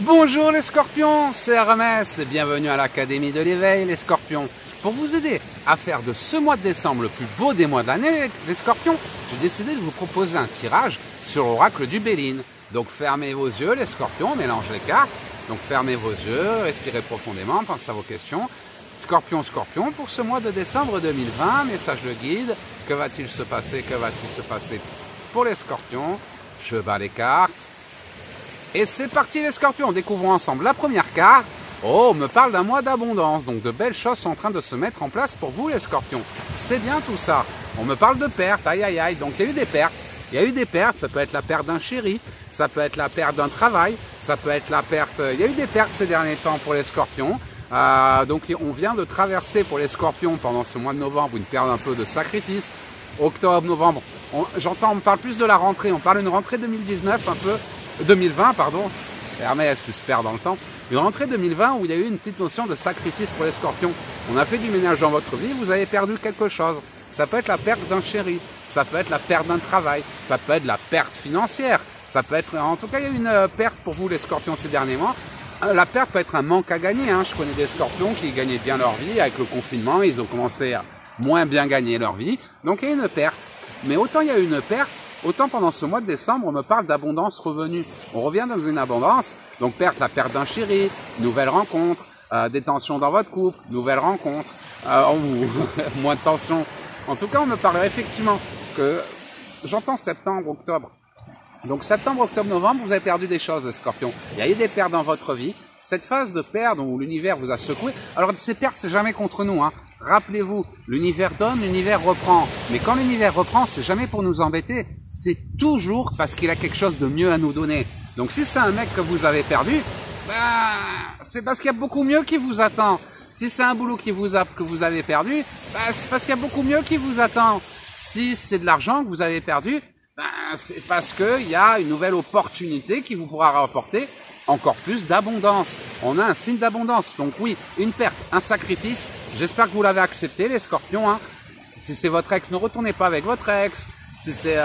Bonjour les scorpions, c'est Hermès et bienvenue à l'Académie de l'éveil les scorpions. Pour vous aider à faire de ce mois de décembre le plus beau des mois de l'année les scorpions, j'ai décidé de vous proposer un tirage sur l'oracle du Béline. Donc fermez vos yeux les scorpions, on mélange les cartes. Donc fermez vos yeux, respirez profondément, pensez à vos questions. Scorpion, scorpion, pour ce mois de décembre 2020, message de guide, que va-t-il se passer, pour les scorpions? Je bats les cartes. Et c'est parti les scorpions, découvrons ensemble la première carte. Oh, on me parle d'un mois d'abondance, donc de belles choses sont en train de se mettre en place pour vous les scorpions. C'est bien tout ça. On me parle de pertes, aïe aïe aïe, donc il y a eu des pertes. Il y a eu des pertes, ça peut être la perte d'un chéri, ça peut être la perte d'un travail, ça peut être la perte... Il y a eu des pertes ces derniers temps pour les scorpions. Donc on vient de traverser pour les scorpions pendant ce mois de novembre une période un peu de sacrifice. Octobre, novembre, on parle plus de la rentrée, on parle d'une rentrée 2019 un peu... 2020, pardon, Hermès se perd dans le temps, une rentrée 2020 où il y a eu une petite notion de sacrifice pour les scorpions. On a fait du ménage dans votre vie, vous avez perdu quelque chose. Ça peut être la perte d'un chéri, ça peut être la perte d'un travail, ça peut être la perte financière, ça peut être, en tout cas il y a eu une perte pour vous les scorpions ces derniers mois. La perte peut être un manque à gagner, hein. Je connais des scorpions qui gagnaient bien leur vie, avec le confinement, ils ont commencé à moins bien gagner leur vie, donc il y a une perte. Mais autant il y a une perte, autant pendant ce mois de décembre, on me parle d'abondance revenue. On revient dans une abondance, donc la perte d'un chéri, nouvelle rencontre, des tensions dans votre couple, nouvelle rencontre, moins de tensions. En tout cas, on me parle effectivement que, j'entends septembre, octobre. Donc septembre, octobre, novembre, vous avez perdu des choses, les scorpions. Il y a eu des pertes dans votre vie. Cette phase de perte où l'univers vous a secoué, alors ces pertes, c'est jamais contre nous, hein. Rappelez-vous, l'univers donne, l'univers reprend. Mais quand l'univers reprend, c'est jamais pour nous embêter. C'est toujours parce qu'il a quelque chose de mieux à nous donner. Donc si c'est un mec que vous avez perdu, c'est parce qu'il y a beaucoup mieux qui vous attend. Si c'est un boulot que vous avez perdu, c'est parce qu'il y a beaucoup mieux qui vous attend. Si c'est de l'argent que vous avez perdu, c'est parce qu'il y a une nouvelle opportunité qui vous pourra rapporter encore plus d'abondance. On a un signe d'abondance. Donc oui, une perte, un sacrifice. J'espère que vous l'avez accepté, les scorpions. Hein. Si c'est votre ex, ne retournez pas avec votre ex. Si c'est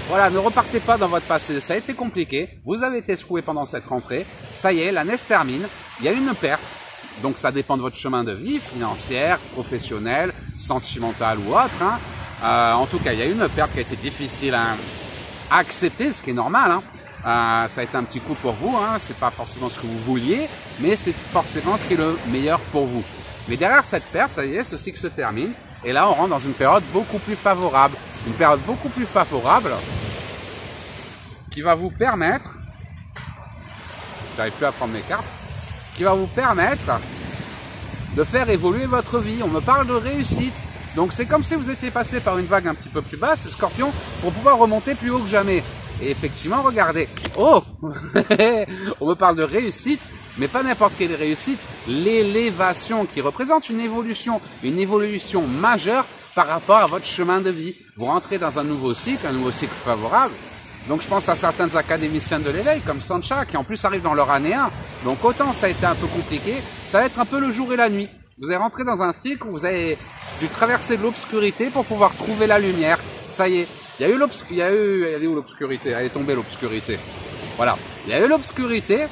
voilà, ne repartez pas dans votre passé. Ça a été compliqué. Vous avez été secoué pendant cette rentrée. Ça y est, l'année se termine. Il y a une perte. Donc ça dépend de votre chemin de vie, financière, professionnelle, sentimentale ou autre. Hein. En tout cas, il y a une perte qui a été difficile à accepter, ce qui est normal. Hein. Ça a été un petit coup pour vous, hein. C'est pas forcément ce que vous vouliez, mais c'est forcément ce qui est le meilleur pour vous. Mais derrière cette perte, ça y est, ce cycle se termine, et là on rentre dans une période beaucoup plus favorable. Une période beaucoup plus favorable qui va vous permettre, j'arrive plus à prendre mes cartes, qui va vous permettre de faire évoluer votre vie. On me parle de réussite, donc c'est comme si vous étiez passé par une vague un petit peu plus basse, scorpion, pour pouvoir remonter plus haut que jamais. Et effectivement, regardez, oh, on me parle de réussite, mais pas n'importe quelle réussite, l'élévation qui représente une évolution majeure par rapport à votre chemin de vie. Vous rentrez dans un nouveau cycle favorable. Donc je pense à certains académiciens de l'éveil, comme Sancha, qui en plus arrivent dans leur année 1. Donc autant ça a été un peu compliqué, ça va être un peu le jour et la nuit. Vous allez rentrer dans un cycle où vous avez dû traverser de l'obscurité pour pouvoir trouver la lumière. Ça y est. Elle est où l'obscurité? Elle est tombée l'obscurité. Voilà. Il y a eu l'obscurité,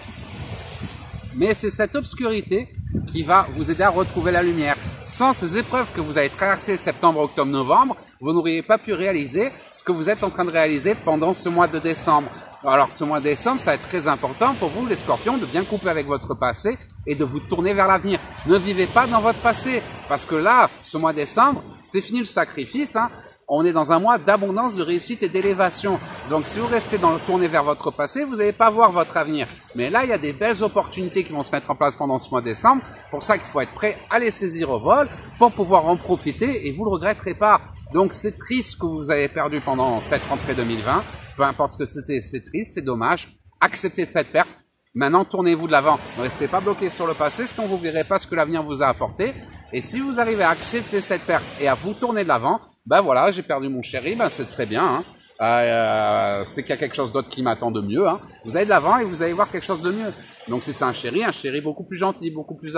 mais c'est cette obscurité qui va vous aider à retrouver la lumière. Sans ces épreuves que vous avez traversées septembre, octobre, novembre, vous n'auriez pas pu réaliser ce que vous êtes en train de réaliser pendant ce mois de décembre. Alors ce mois de décembre, ça va être très important pour vous, les scorpions, de bien couper avec votre passé et de vous tourner vers l'avenir. Ne vivez pas dans votre passé, parce que là, ce mois de décembre, c'est fini le sacrifice, hein. On est dans un mois d'abondance, de réussite et d'élévation. Donc si vous restez tourné vers votre passé, vous n'allez pas voir votre avenir. Mais là, il y a des belles opportunités qui vont se mettre en place pendant ce mois de décembre. Pour ça qu'il faut être prêt à les saisir au vol pour pouvoir en profiter et vous le regretterez pas. Donc c'est triste que vous avez perdu pendant cette rentrée 2020. Peu importe ce que c'était, c'est triste, c'est dommage. Acceptez cette perte. Maintenant, tournez-vous de l'avant. Ne restez pas bloqué sur le passé, sinon vous ne verrez pas ce que l'avenir vous a apporté. Et si vous arrivez à accepter cette perte et à vous tourner de l'avant, voilà, j'ai perdu mon chéri, c'est très bien. Hein. C'est qu'il y a quelque chose d'autre qui m'attend de mieux. Hein. Vous allez de l'avant et vous allez voir quelque chose de mieux. Donc si c'est un chéri beaucoup plus gentil, beaucoup plus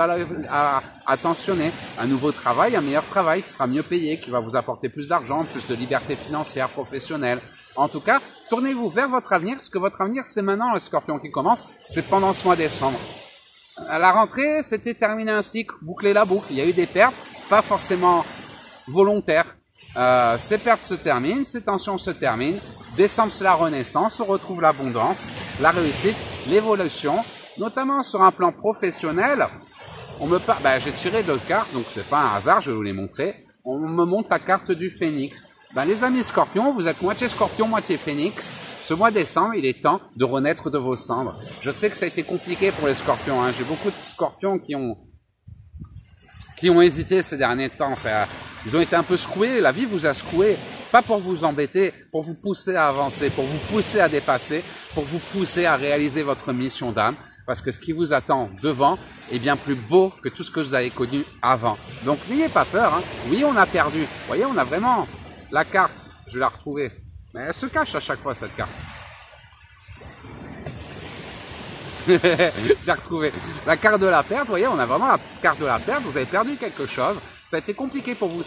attentionné. Un nouveau travail, un meilleur travail qui sera mieux payé, qui va vous apporter plus d'argent, plus de liberté financière, professionnelle. En tout cas, tournez-vous vers votre avenir, parce que votre avenir, c'est maintenant les scorpions qui commence, c'est pendant ce mois de décembre. À la rentrée, c'était terminer un cycle, boucler la boucle. Il y a eu des pertes, pas forcément volontaires. Ces pertes se terminent, ces tensions se terminent. Décembre, c'est la renaissance, on retrouve l'abondance, la réussite, l'évolution, notamment sur un plan professionnel. J'ai tiré 2 cartes, donc c'est pas un hasard, je vais vous les montrer. On me montre la carte du phénix. Les amis scorpions, vous êtes moitié scorpion, moitié phénix. Ce mois de décembre, il est temps de renaître de vos cendres. Je sais que ça a été compliqué pour les scorpions. J'ai beaucoup de scorpions qui ont hésité ces derniers temps. Ils ont été un peu secoués. La vie vous a secoué. Pas pour vous embêter, pour vous pousser à avancer, pour vous pousser à dépasser, pour vous pousser à réaliser votre mission d'âme. Parce que ce qui vous attend devant est bien plus beau que tout ce que vous avez connu avant. Donc n'ayez pas peur. Oui, on a perdu. Vous voyez, on a vraiment la carte. Je vais la retrouver. Mais elle se cache à chaque fois, cette carte. J'ai retrouvé la carte de la perte. Vous voyez, on a vraiment la carte de la perte. Vous avez perdu quelque chose. Ça a été compliqué pour vous.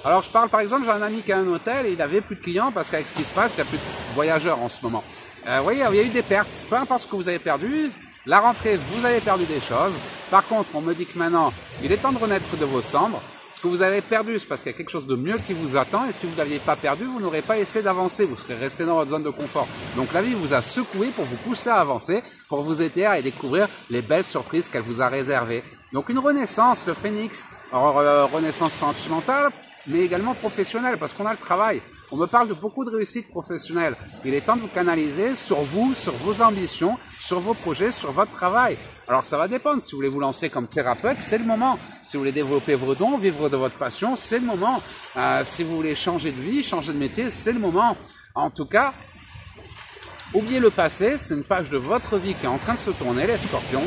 Alors, je parle par exemple, j'ai un ami qui a un hôtel et il avait plus de clients parce qu'avec ce qui se passe, il n'y a plus de voyageurs en ce moment. Vous voyez, il y a eu des pertes. Peu importe ce que vous avez perdu, la rentrée, vous avez perdu des choses. Par contre, on me dit que maintenant, il est temps de renaître de vos cendres. Ce que vous avez perdu, c'est parce qu'il y a quelque chose de mieux qui vous attend. Et si vous ne l'aviez pas perdu, vous n'aurez pas essayé d'avancer. Vous serez resté dans votre zone de confort. Donc la vie vous a secoué pour vous pousser à avancer, pour vous aider à découvrir les belles surprises qu'elle vous a réservées. Donc une renaissance, le phénix, renaissance sentimentale, mais également professionnelle, parce qu'on a le travail. On me parle de beaucoup de réussite professionnelle. Il est temps de vous canaliser sur vous, sur vos ambitions, sur vos projets, sur votre travail. Alors ça va dépendre. Si vous voulez vous lancer comme thérapeute, c'est le moment. Si vous voulez développer vos dons, vivre de votre passion, c'est le moment. Si vous voulez changer de vie, changer de métier, c'est le moment. En tout cas, oubliez le passé. C'est une page de votre vie qui est en train de se tourner, les scorpions.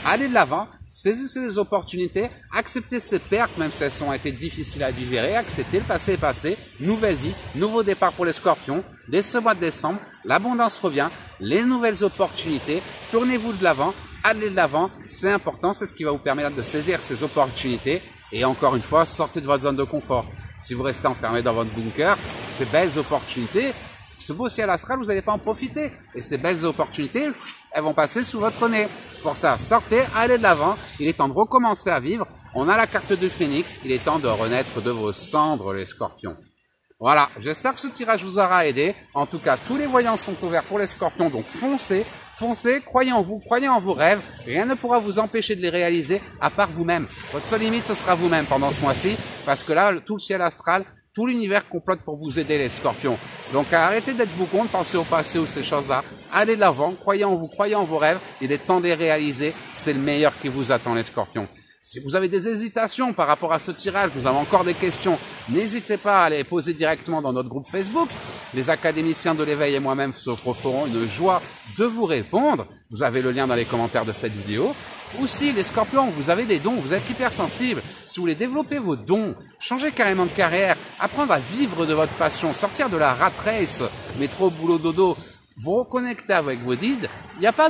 Allez de l'avant. Saisissez les opportunités, acceptez ces pertes, même si elles ont été difficiles à digérer, acceptez, le passé est passé, nouvelle vie, nouveau départ pour les scorpions, dès ce mois de décembre, l'abondance revient, les nouvelles opportunités, tournez-vous de l'avant, allez de l'avant, c'est important, c'est ce qui va vous permettre de saisir ces opportunités, et encore une fois, sortez de votre zone de confort. Si vous restez enfermé dans votre bunker, ces belles opportunités, ce beau ciel astral, vous n'allez pas en profiter. Et ces belles opportunités, elles vont passer sous votre nez. Pour ça, sortez, allez de l'avant. Il est temps de recommencer à vivre. On a la carte du phénix. Il est temps de renaître de vos cendres, les scorpions. Voilà, j'espère que ce tirage vous aura aidé. En tout cas, tous les voyants sont ouverts pour les scorpions. Donc foncez, foncez, croyez en vous, croyez en vos rêves. Rien ne pourra vous empêcher de les réaliser à part vous-même. Votre seule limite, ce sera vous-même pendant ce mois-ci. Parce que là, tout le ciel astral, tout l'univers complote pour vous aider, les scorpions. Donc arrêtez d'être bougon, de penser au passé ou ces choses-là. Allez de l'avant, croyez en vous, croyez en vos rêves. Il est temps de les réaliser. C'est le meilleur qui vous attend, les scorpions. Si vous avez des hésitations par rapport à ce tirage, vous avez encore des questions, n'hésitez pas à les poser directement dans notre groupe Facebook. Les académiciens de l'éveil et moi-même se feront une joie de vous répondre. Vous avez le lien dans les commentaires de cette vidéo. Ou si les scorpions, vous avez des dons, vous êtes hypersensibles, si vous voulez développer vos dons, changer carrément de carrière, apprendre à vivre de votre passion, sortir de la rat race, métro, boulot, dodo, vous reconnecter avec vos guides, il n'y a pas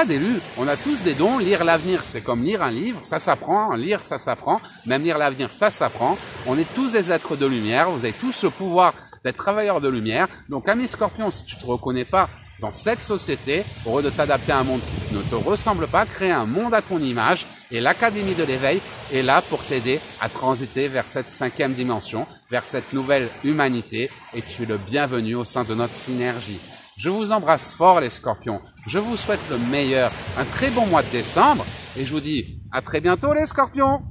d'élu, on a tous des dons. Lire l'avenir, c'est comme lire un livre, ça s'apprend, lire ça s'apprend, même lire l'avenir, ça s'apprend. On est tous des êtres de lumière, vous avez tous le pouvoir d'être travailleurs de lumière. Donc, ami Scorpion, si tu te reconnais pas dans cette société, au lieu de t'adapter à un monde qui ne te ressemble pas, crée un monde à ton image. Et l'Académie de l'éveil est là pour t'aider à transiter vers cette 5e dimension, vers cette nouvelle humanité. Et tu es le bienvenu au sein de notre synergie. Je vous embrasse fort, les scorpions. Je vous souhaite le meilleur, un très bon mois de décembre. Et je vous dis à très bientôt, les scorpions.